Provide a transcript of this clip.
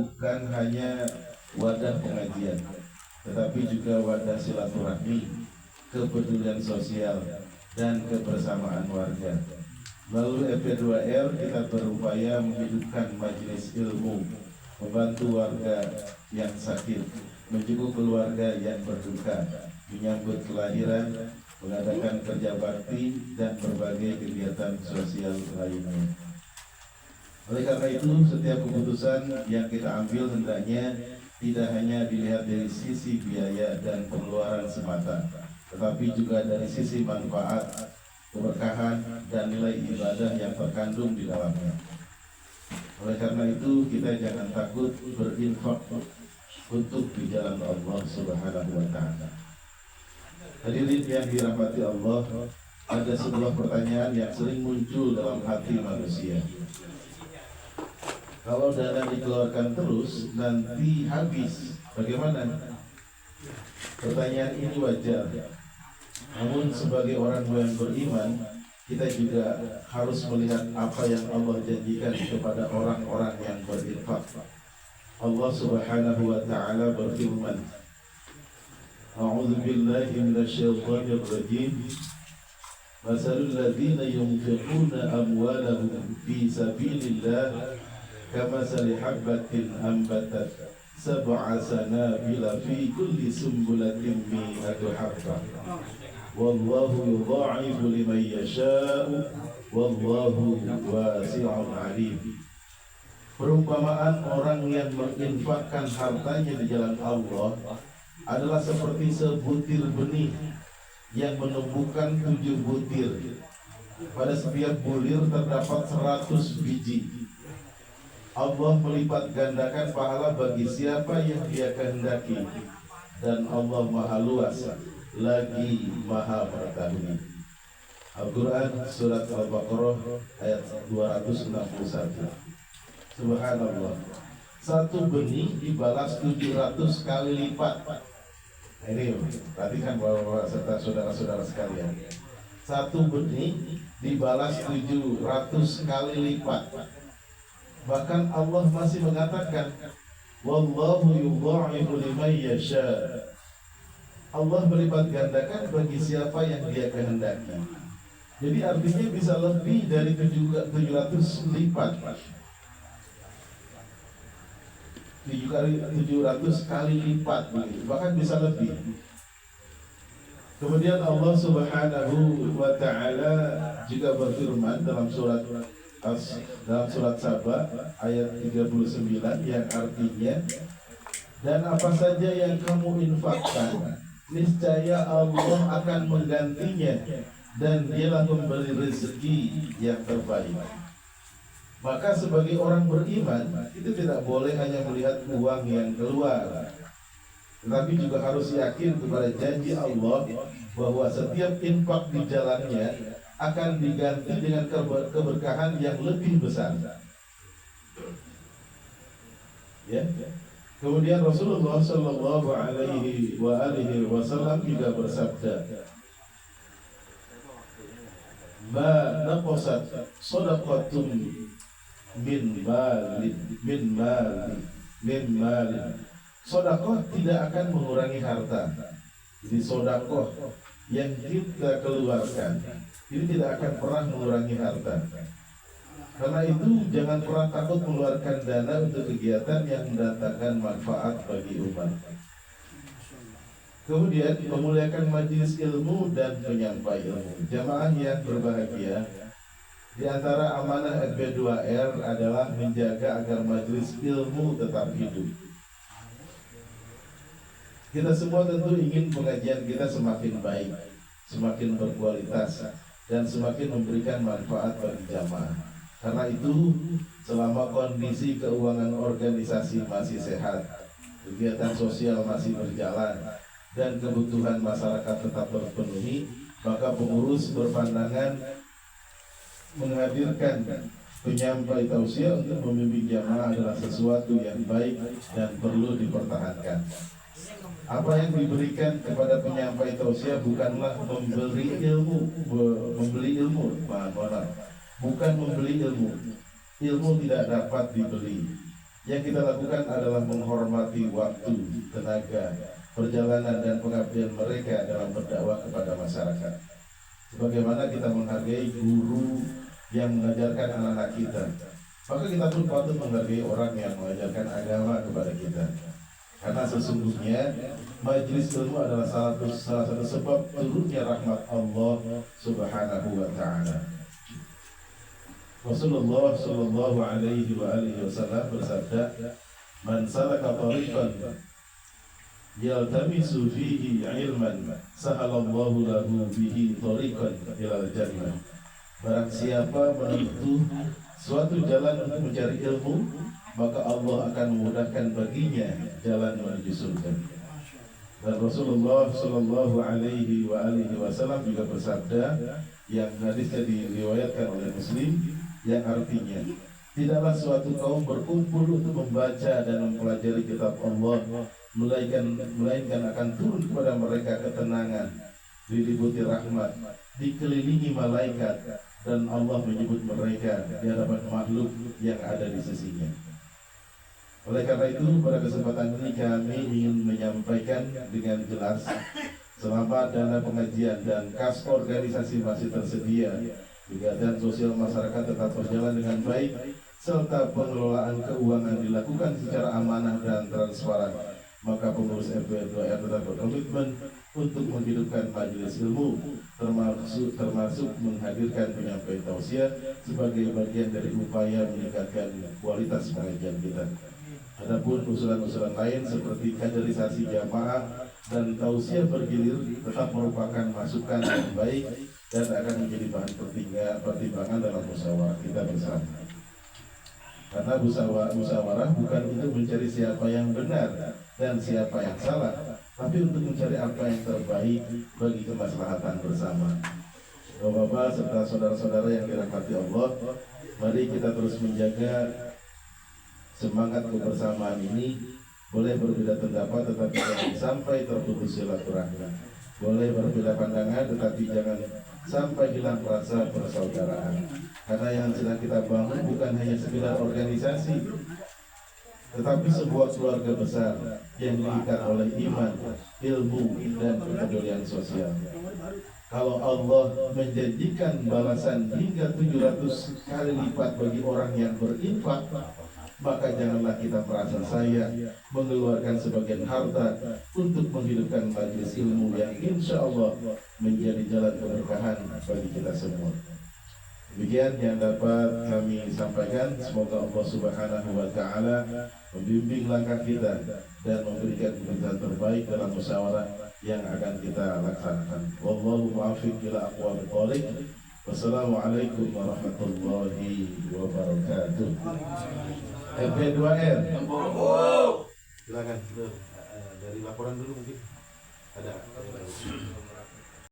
bukan hanya wadah pengajian, tetapi juga wadah silaturahmi, kepedulian sosial, dan kebersamaan warga. Melalui FP2R kita berupaya menghidupkan majelis ilmu, membantu warga yang sakit, menjenguk keluarga yang berduka, menyambut kelahiran, mengadakan kerja bakti, dan berbagai kegiatan sosial lainnya. Oleh karena itu, setiap keputusan yang kita ambil hendaknya tidak hanya dilihat dari sisi biaya dan pengeluaran semata, tetapi juga dari sisi manfaat, keberkahan, dan nilai ibadah yang terkandung di dalamnya. Oleh karena itu, kita jangan takut berinfak untuk di jalan Allah Subhanahu wa Ta'ala. Hadirin yang dirahmati Allah, ada sebuah pertanyaan yang sering muncul dalam hati manusia. Kalau dana dikeluarkan terus, nanti habis, bagaimana? Pertanyaan ini wajar. Namun sebagai orang yang beriman, kita juga harus melihat apa yang Allah janjikan kepada orang-orang yang berinfak. Allah Subhanahu wa Ta'ala berfirman, A'udzu billahi minasyaitonir rajim. Masalul ladzina yunfiquna amwalahum fi sabilillah kamasali habbatin ambatat sab'a sanabila fi kulli sumbulatin mi'atu habbah wallahu yudha'ifu liman yasha'u wallahu wasi'un 'alim. Perumpamaan orang yang menginfakkan hartanya di jalan Allah adalah seperti sebutir benih yang menumbuhkan 7 butir. Pada setiap bulir terdapat 100 biji. Allah melipat gandakan pahala bagi siapa yang Dia kehendaki, dan Allah Maha Luas lagi Maha Mengetahui. Al-Quran Surat Al-Baqarah ayat 261. Subhanallah, satu benih dibalas 700 kali lipat. Ini perhatikan bapak-bapak serta saudara-saudara sekalian, satu benih dibalas 700 kali lipat. Bahkan Allah masih mengatakan, wallahu yudha'ifu liman yasha. Allah melipat gandakan bagi siapa yang Dia kehendaki. Jadi artinya bisa lebih dari 700 lipat. 700 kali lipat, bahkan bisa lebih. Kemudian Allah Subhanahu wa Ta'ala juga berfirman dalam surat Saba ayat 39 yang artinya, dan apa saja yang kamu infakkan, niscaya Allah akan menggantinya, dan Dialah pemberi rezeki yang terbaik. Maka sebagai orang beriman, itu tidak boleh hanya melihat uang yang keluar, tetapi juga harus yakin kepada janji Allah bahwa setiap infak di jalannya akan diganti dengan keberkahan yang lebih besar. Ya. Kemudian Rasulullah Shallallahu Alaihi Wasallam juga bersabda, "Ma naqasat shadaqatun min mali. Sedekah tidak akan mengurangi harta. Jadi sedekah yang kita keluarkan ini tidak akan pernah mengurangi harta. Karena itu jangan pernah takut mengeluarkan dana untuk kegiatan yang mendatangkan manfaat bagi umat. Kemudian memuliakan majelis ilmu dan penyampai ilmu. Jamaah yang berbahagia, di antara amanah FP2R adalah menjaga agar majelis ilmu tetap hidup. Kita semua tentu ingin pengajian kita semakin baik, semakin berkualitas, dan semakin memberikan manfaat bagi jamaah. Karena itu, selama kondisi keuangan organisasi masih sehat, kegiatan sosial masih berjalan, dan kebutuhan masyarakat tetap terpenuhi, maka pengurus berpandangan menghadirkan penyampai tausiah untuk membimbing jamaah adalah sesuatu yang baik dan perlu dipertahankan. Apa yang diberikan kepada penyampai tausiah bukanlah membeli ilmu, bukan membeli ilmu. Ilmu tidak dapat dibeli. Yang kita lakukan adalah menghormati waktu, tenaga, perjalanan dan pengabdian mereka dalam berdakwah kepada masyarakat. Sebagaimana kita menghargai guru yang mengajarkan anak-anak kita, maka kita pun patut menghargai orang yang mengajarkan agama kepada kita. Karena sesungguhnya majelis ilmu adalah salah satu sebab turunnya rahmat Allah Subhanahu wa taala. Rasulullah sallallahu alaihi wa alihi wasallam bersabda, "Man salaka tariqan yaltamisu fihi ilman, sahalallahu lahu bihi tariqan ilal jannah." Barang siapa menempuh suatu jalan untuk mencari ilmu, maka Allah akan memudahkan baginya jalan menuju surga. Dan Rasulullah sallallahu alaihi wa alihi wasallam juga bersabda, yang hadisnya diriwayatkan oleh Muslim, yang artinya, tidaklah suatu kaum berkumpul untuk membaca dan mempelajari kitab Allah, melainkan akan turun kepada mereka ketenangan, diliputi rahmat, dikelilingi malaikat, dan Allah menyebut mereka di hadapan makhluk yang ada di sisinya. Oleh karena itu, pada kesempatan ini kami ingin menyampaikan dengan jelas, selama dana pengajian dan kas organisasi masih tersedia, kegiatan sosial masyarakat tetap berjalan dengan baik, serta pengelolaan keuangan dilakukan secara amanah dan transparan, maka pengurus FP2R tetap berkomitmen untuk menghidupkan majelis ilmu, termasuk menghadirkan penyampaian tausiah sebagai bagian dari upaya meningkatkan kualitas pengajian kita. Adapun usulan-usulan lain seperti kaderisasi jamaah dan tausiah bergilir tetap merupakan masukan yang baik dan akan menjadi bahan pertimbangan dalam musyawarah kita bersama. Karena musyawarah bukan untuk mencari siapa yang benar dan siapa yang salah, tapi untuk mencari apa yang terbaik bagi kemaslahatan bersama. Bapak-bapak serta saudara-saudara yang dirahmati Allah, mari kita terus menjaga semangat kebersamaan ini. Boleh berbeda pendapat tetapi jangan sampai terputus silaturahmi. Boleh berbeda pandangan tetapi jangan sampai hilang rasa persaudaraan. Karena yang sedang kita bangun bukan hanya sekedar organisasi, tetapi sebuah keluarga besar yang diikat oleh iman, ilmu, dan kepedulian sosial. Kalau Allah menjanjikan balasan hingga 700 kali lipat bagi orang yang berinfak, maka janganlah kita merasa sayang mengeluarkan sebagian harta untuk menghidupkan majelis ilmu yang insya Allah menjadi jalan keberkahan bagi kita semua. Demikian yang dapat kami sampaikan. Semoga Allah Subhanahu wa taala membimbing langkah kita dan memberikan keputusan terbaik dalam musyawarah yang akan kita laksanakan. Wallahu muwaffiq ila aqwamit thoriq. Wassalamualaikum warahmatullahi wabarakatuh. FP2R. Silakan dari laporan dulu mungkin ada.